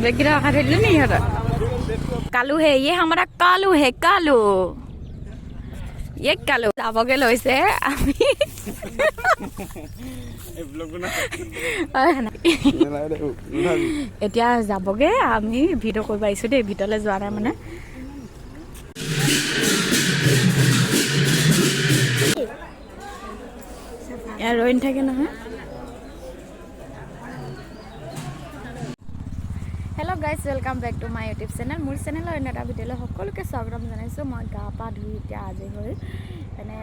बेगिरा खा थे नहीं हटा कालू है ये हमारा कालू है कालू ये कालू जाबगे लइसे आमी এতিয়া যাবগে আমি ভিডিও কৰিব আহিছো দেই ভিতৰলৈ যোৱা নাই মানে ইয়াৰ ৰইন থাকে নহয় hello guys welcome back to my YouTube channel मोर चैनल और नेटा भिडिओ সকলোকে স্বাগতম জনাইছো মই গা পা ধুই এতিয়া আজি হৈ মানে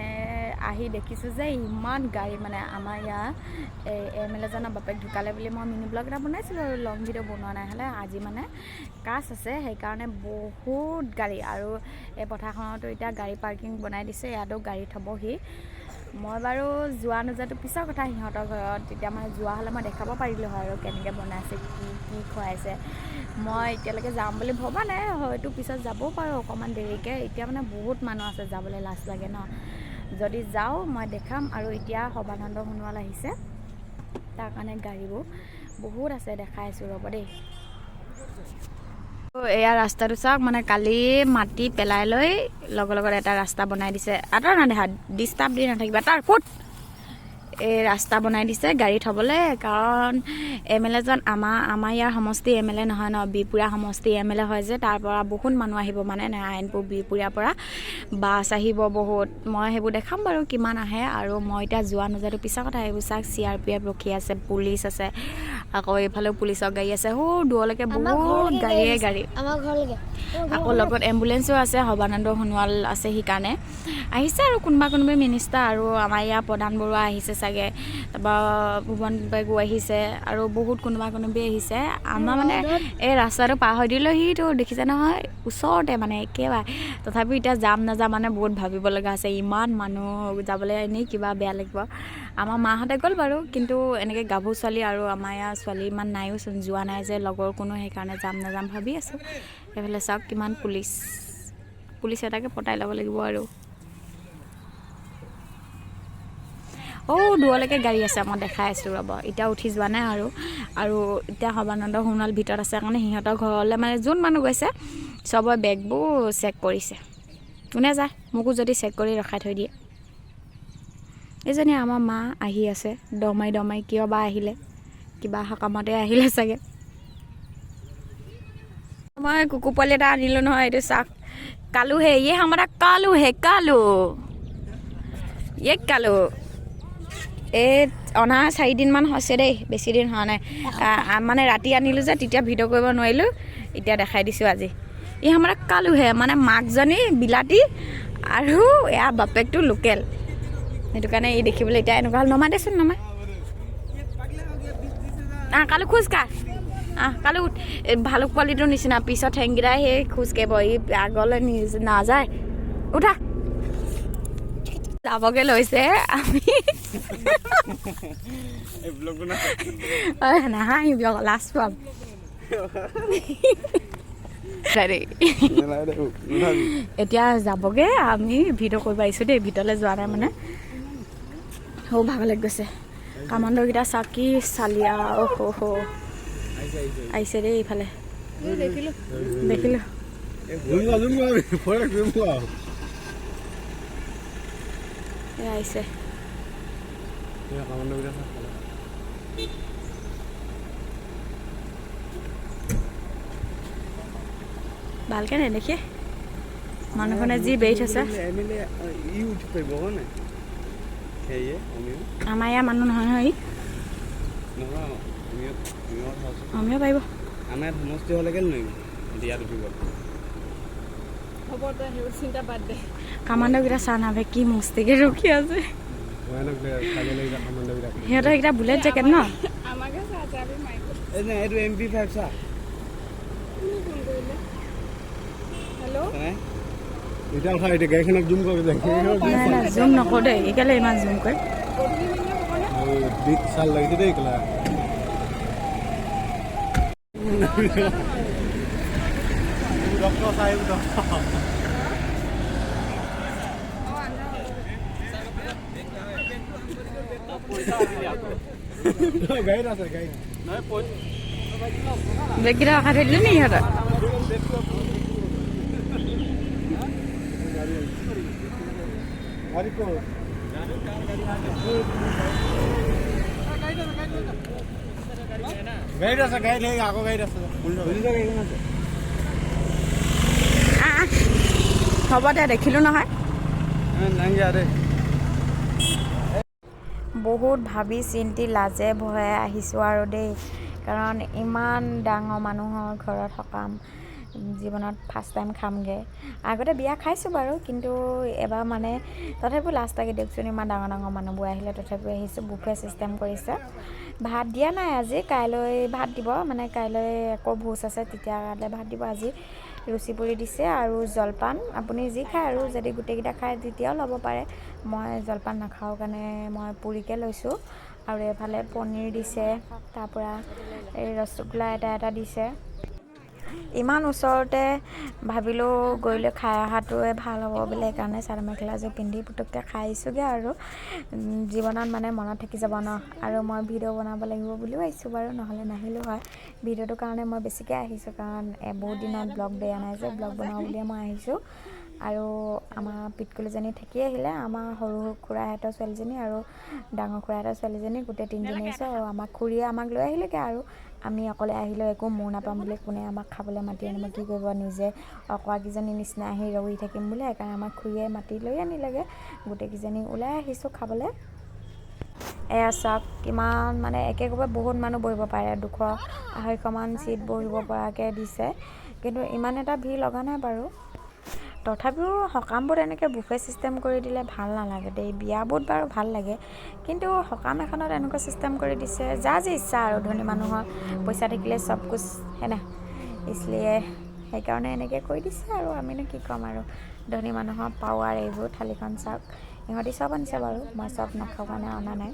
আহি দেখিছো যে ইমান গাড়ী মানে আমাৰ ইয়া MLA জনা বাপেক ঢুকালে বুলি মই মিনি ব্লগ এটা বনাইছিলো আৰু লং ভিডিও বনোৱা নাই হলে আজি মানে কাজ আছে সেই কাৰণে বহুত গাড়ী আৰু এই পথাৰখনতো এতিয়া গাড়ী পাৰ্কিং বনাই দিছে ইয়াতো গাড়ী থবহি মই বাৰু যোৱা নজাটো পিছৰ কথা হিহঁতৰ ঘৰত তেতিয়া মানে যোৱা হলে মই দেখাব পাৰিলো হয় আৰু কেনেকৈ বনাইছে কি খুৱাইছে মই এতিয়ালৈকে যাম বুলি ভবা নাই হয়তো পিছত যাবও পাৰো অকমান দেৰিকে এতিয়া মানে বহুত মানুহ আছে যাবলৈ লাজ লাগে ন যদি যাও মই দেখাম আৰু এতিয়া সবানন্দ হুনৱাল আহিছে তাৰ কাৰণে গাড়ীবোৰ বহুত আছে দেখাইছো ৰব দেই এয়া ৰাস্তাটো চাওক মানে কালি মাটি পেলাই লৈ লগৰ এটা ৰাস্তা বনাই দিছে আতৰ না দেখা ডিস্টাৰ্ব দি নাথাকিবা তাৰ ফুট এই ৰাস্তা বনাই দিছে গাড়ী থবলে কাৰণ MLA জন আমাৰ ইয়াৰ সমষ্টি MLA নহয় ন বিপুৰা সমষ্টি MLA হয় যে তাৰ পৰা বহুত মানুহ আহিব মানে নাৰায়ণপুৰ বিপুৰাৰ পৰা বাছ আহিব বহুত মই হেবোৰ দেখাম বাৰু কিমান আহে আৰু মই এতিয়া যোৱা নজাটো পিছা কথা হেবোৰ চাক CRPF ৰখি আছে পুলিচ আছে আকৌ এইফালে পুলিচৰ গাড়ী আছে হো দুৱলৈকে বহুত গাড়ী আমাৰ ঘৰলৈকে আকৌ লগত এম্বুলেন্সও আছে সবানন্দ হুনৱাল আছে হিকানে আহিছে আৰু কোনোবা মিনিষ্টাৰ আৰু আমাৰ ইয়াৰ প্ৰধান বৰুৱা আহিছে চাগে তবা ভুৱন বেগু আহিছে আৰু বহুত কোনোবা আহিছে আমাৰ মানে এই ৰাস্তাটো পাৰ হৈ দিলে হিটো দেখিছে নহয় ওচৰতে মানে একেবাৰে তথাপি এতিয়া যাম নাযাম মানে বহুত ভাবিব লগা আছে ইমান মানুহ যাবলৈ এনেই কিবা বেয়া লাগিব আমাৰ মাহঁতে গ'ল বাৰু কিন্তু এনেকৈ গাভৰু ছোৱালী আৰু আমাৰ ইয়াৰ ছোৱালী ইমান নাইও যোৱা নাই যে লগৰ কোনো সেইকাৰণে যাম নাযাম ভাবি আছো এইফালে চাওক কিমান পুলিচ এটাকে পটাই ল'ব লাগিব আৰু দুৱলৈকে গাড়ী আছে মই দেখাই আছো ৰব এতিয়া উঠি যোৱা নাই আৰু এতিয়া সবানন্দ হুনৱাল ভিতৰত আছে কাৰণে সিহঁতৰ ঘৰলৈ মানে যোন মানুহ গৈছে চবৰে বেগবোৰ চেক কৰিছে কোনে যায় মোকো যদি চেক কৰি ৰখাই থৈ দিয়ে এজনী আমাৰ মা আহি আছে দমাই কিয় বা আহিলে কিবা সকামতে আহিলে চাগে মই কুকু পোৱালি এটা আনিলো নহয় এইটো চাক কালু হে ये हमारा कालू है कालू ये कालू এই অনা 4 দিন মান হৈছে দেই বেছি দিন হোৱা নাই মানে ৰাতি আনিলো যে তেতিয়া ভিডিও কৰিব নোৱাৰিলো এতিয়া দেখাই দিছো আজি ই আমাৰ কালু হে মানে মাকজনী বিলাতি আৰু এয়া বাপেকটো লোকেল সেইটো কাৰণে এই দেখিবলৈ এতিয়া এনেকুৱা নমা দেচোন নমা কালু খোজকা কালু ভালুক পোৱালিটোৰ নিচিনা পিছত ঠেংগিৰাই সেই খোজকাব ই আগলৈ নাযায় উঠা যাবগে লৈছে আমি নাহাঁহিবি আকৌ লাজ পাম এতিয়া যাবগে আমি ভিডিও কৰিব আহিছো দেই ভিতৰলৈ যোৱা নাই মানে ভাগ লাগি গৈছে কামাণ্ডৰকেইটা চাকি চালিয়া আহিছে দেই ইফালে দেখিলো আহিছে ভালকে নেদেখে মানুহখনে যি বেৰি থৈছে আমাৰ ইয়াৰ মানুহ নহয় নহয় আমিও পাৰিব আমাৰ সমষ্টি হ'লে কেলে নোৱাৰিম দিয়াত উঠিব হ'ব তই সেইবোৰ চিন্তা বাদ দে কামাণ্ডৰকেইটা চা নাভে কি মস্তিকে ৰখি আছে সিহঁতৰ এইকেইটা বুলেট জেকেট ন আমাকে চা আমি মাইক এইটো MP5 চা হেল্ল' এটা উঠা এতিয়া গাড়ীখনক জুম কৰি দে নাই জুম নকৰো দেই একেলে ইমান জুম কৰে বিগ চাল লাগিছে দেই কলা ডক্টৰ সাহেব গাড়ী আছে গাড়ী নহয় ব্ৰেককেইটা ৰখাই থৈ দিলে নি সিহঁতৰ গাড়ীত আছে গাড়ীত সেই আগৰ গাড়ীত আছে হ'ব দে দেখিলোঁ নহয় বহুত ভাবি চিন্তি লাজে ভয়ে আহিছোঁ আৰু দেই কাৰণ ইমান ডাঙৰ মানুহৰ ঘৰত সকাম জীৱনত ফাৰ্ষ্ট টাইম খামগৈ আগতে বিয়া খাইছোঁ বাৰু কিন্তু এবাৰ মানে তথাপিও লাষ্ট লাগে দিয়কচোন ইমান ডাঙৰ ডাঙৰ মানুহবোৰ আহিলে তথাপিও আহিছোঁ বুফে চিষ্টেম কৰিছে ভাত দিয়া নাই আজি কাইলৈ ভাত দিব মানে কাইলৈ আকৌ ভোজ আছে তেতিয়াহ'লে ভাত দিব আজি ৰুচি পুৰি দিছে আৰু জলপান আপুনি যি খায় আৰু যদি গোটেইকেইটা খায় তেতিয়াও ল'ব পাৰে মই জলপান নাখাওঁ কাৰণে মই পুৰিকে লৈছোঁ আৰু এফালে পনীৰ দিছে তাৰপৰা এই ৰসগোল্লা এটা দিছে ইমান ওচৰতে ভাবিলোঁ গৈ লৈ খাই অহাটোৱে ভাল হ'ব বুলি সেইকাৰণে চাদৰ মেখেলাযোৰ পিন্ধি পুটুককৈ খাই আহিছোঁগৈ আৰু জীৱনত মানে মনত থাকি যাব ন আৰু মই ভিডিঅ' বনাব লাগিব বুলিও আহিছোঁ বাৰু নহ'লে নাহিলোঁ হয় ভিডিঅ'টোৰ কাৰণে মই বেছিকৈ আহিছোঁ কাৰণ বহুত দিনত ব্লগ দিয়া নাই যে ব্লগ বনাওঁ বুলিয়ে মই আহিছোঁ আৰু আমাৰ পিতকুলিজনী থাকি আহিলে আমাৰ সৰু খুৰাহঁতৰ ছোৱালীজনী আৰু ডাঙৰ খুৰাহঁতৰ ছোৱালীজনী গোটেই তিনিজনী আহিছোঁ আৰু আমাক খুৰীয়ে আমাক লৈ আহিলেগৈ আৰু আমি অকলে আহিলেও একো মূৰ নাপাম বুলি কোনে আমাক খাবলৈ মাতি আনিব কি কৰিব নিজে অকৰাকেইজনী নিচিনা আহি ৰৈ থাকিম বুলি সেইকাৰণে আমাক খুৰীয়ে মাতি লৈ আনিলেগৈ গোটেইকেইজনী ওলাই আহিছোঁ খাবলৈ এয়া চাওক কিমান মানে একেকোবে বহুত মানুহ বহিব পাৰে 200-250মান চিট বহিব পৰাকৈ দিছে কিন্তু ইমান এটা ভিৰ লগা নাই বাৰু তথাপিও সকামবোৰ এনেকৈ বুফে চিষ্টেম কৰি দিলে ভাল নালাগে দেই বিয়াবোৰত বাৰু ভাল লাগে কিন্তু সকাম এখনত এনেকুৱা চিষ্টেম কৰি দিছে যা যি ইচ্ছা আৰু ধনী মানুহৰ পইচা থাকিলে চব কুছ হেনা ইছলিয়ে সেইকাৰণে এনেকৈ কৰি দিছে আৰু আমিনো কি ক'ম আৰু ধনী মানুহৰ পাৱাৰ এইবোৰ থালিখন চাওক ইহঁতি চব আনিছে বাৰু মই চব নাখাওঁ কাৰণে অনা নাই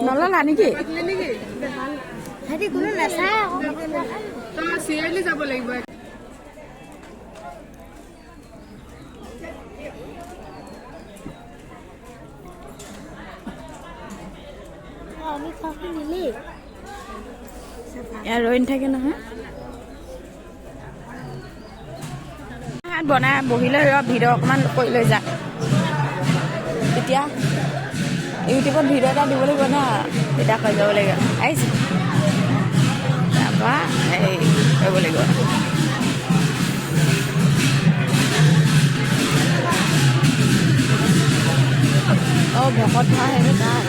নললা নেকি কোনো নাচায় চিৰিয়ালি যাব লাগিব ইয়াত ৰৈ নাথাকে নহয় বনাই বহিলৈ ৰ ভিডিঅ' অকণমান কৰি লৈ যা এতিয়া ইউটিউবত ভিডিঅ' এটা দিব লাগিব না তেতিয়া হৈ যাব লাগিব আহিছে তাৰপৰা এই কৰিব লাগিব অঁ ভকত ধৰা হেৰি তাৰ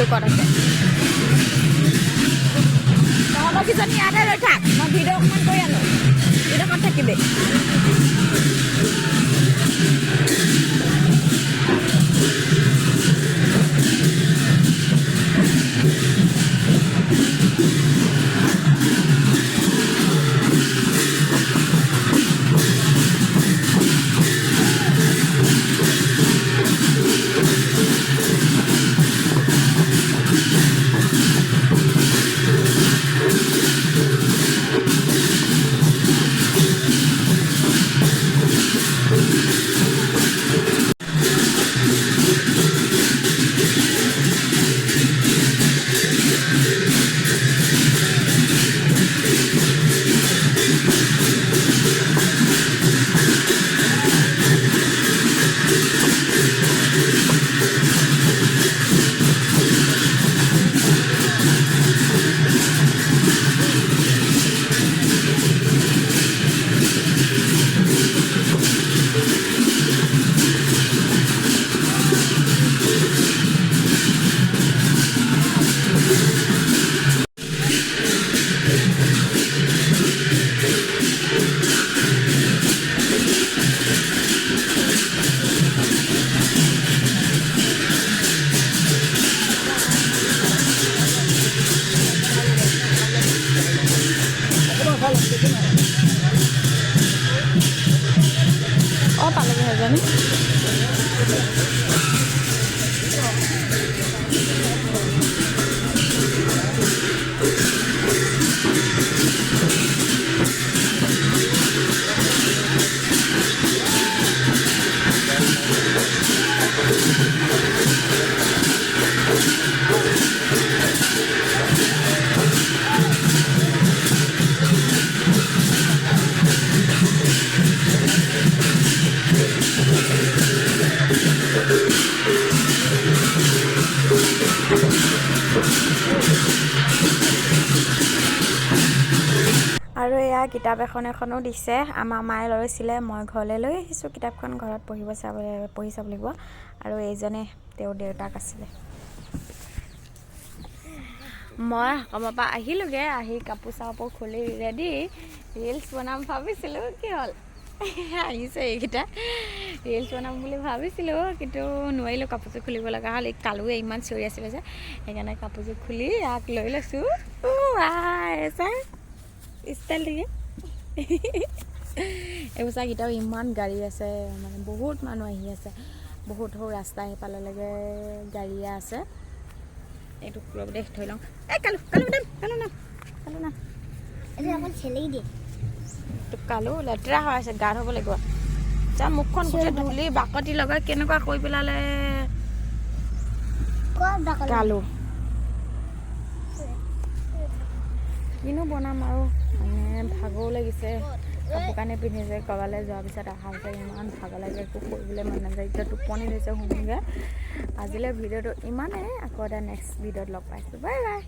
ক'ত আছে তহঁতৰ কিজনী ইয়াতে ৰৈ থাক মই ভিডিঅ' অকণমান কৰি আনো ভিডিঅ'খন থাকিবি অঁ পালেগৈ সেইজনী আৰু এয়া কিতাপ এখনো দিছে আমাৰ মায়ে লৈছিলে মই ঘৰলৈ লৈ আহিছোঁ কিতাপখন ঘৰত পঢ়ি চাব লাগিব আৰু এইজনে তেওঁৰ দেউতাক আছিলে মই সকামৰ পৰা আহিলোঁগৈ আহি কাপোৰ চাপোৰ খুলি ৰেডি ৰিলচ বনাম ভাবিছিলোঁ কি হ'ল আহিছে এইকেইটা ৰিলচ বনাম বুলি ভাবিছিলোঁ কিন্তু নোৱাৰিলোঁ কাপোৰযোৰ খুলিব লগা হ'ল এই কালুৱে ইমান চিঞৰি আছিলে যে সেইকাৰণে কাপোৰযোৰ খুলি ইয়াক লৈ লৈছোঁ চাই ষ্টাইল থাকে এইবোৰ চাগিটাও ইমান গাড়ী আছে মানে বহুত মানুহ আহি আছে বহুত সৰু ৰাস্তা সেইফাললৈকে গাড়ীয়ে আছে এইটো ৰ'ব দেখ থৈ লওঁ এই কালু না এইটো অকল ছেলেই দিয়ে তোক কালু লেতেৰা হৈ আছে গা ধুব লাগিব যা মুখখন গোটেই ধূলি বাকতি লগাই কেনেকুৱা কৰি পেলালে কালু কিনো বনাম আৰু মানে ভাগৰো লাগিছে কাপোৰ কানি পিন্ধিছে ক'ৰবালৈ যোৱাৰ পিছত অহাৰ পিছত ইমান ভাগৰ লাগে একো কৰিবলৈ মন নাযায় এতিয়া টোপনি লৈছে শুনোগৈ আজিলৈ ভিডিঅ'টো ইমানেই আকৌ এটা নেক্সট ভিডিঅ'ত লগ পাইছোঁ বাই বাই